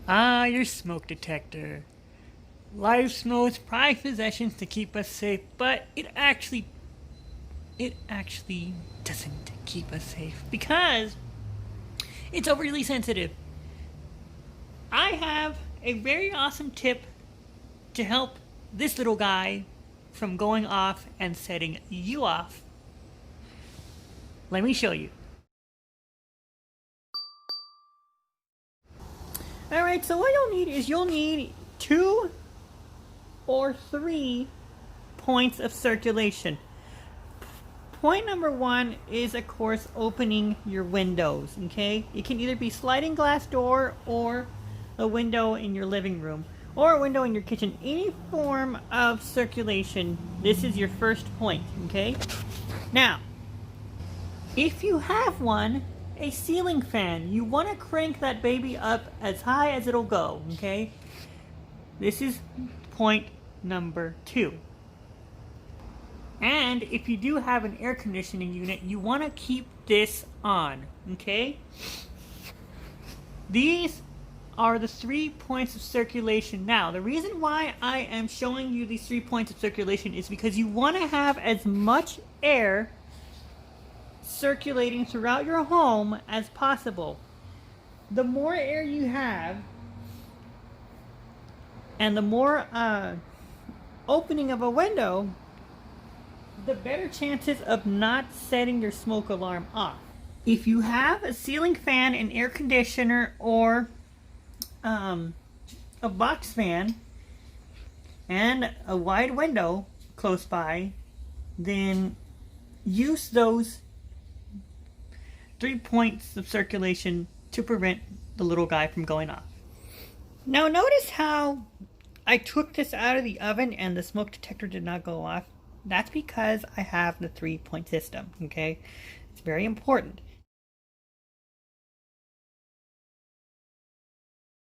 Ah, your smoke detector. Life's most prized possessions to keep us safe, but it actually doesn't keep us safe because it's overly sensitive. I have a very awesome tip to help this little guy from going off and setting you off. Let me show you. Alright, so what you'll need 2 or 3 points of circulation. Point number 1 is, of course, opening your windows, okay? It can either be sliding glass door or a window in your living room or a window in your kitchen. Any form of circulation, this is your first point, okay? Now, if you have one, a ceiling fan, you want to crank that baby up as high as it'll go, okay? This is point number 2. And if you do have an air conditioning unit, you want to keep this on, okay? These are the 3 points of circulation. Now, the reason why I am showing you these 3 points of circulation is because you want to have as much air circulating throughout your home as possible. The more air you have, and the more opening of a window, the better chances of not setting your smoke alarm off. If you have a ceiling fan, an air conditioner, or a box fan, and a wide window close by, then use those 3 points of circulation to prevent the little guy from going off. Now notice how I took this out of the oven and the smoke detector did not go off. That's because I have the 3 point system, okay? It's very important.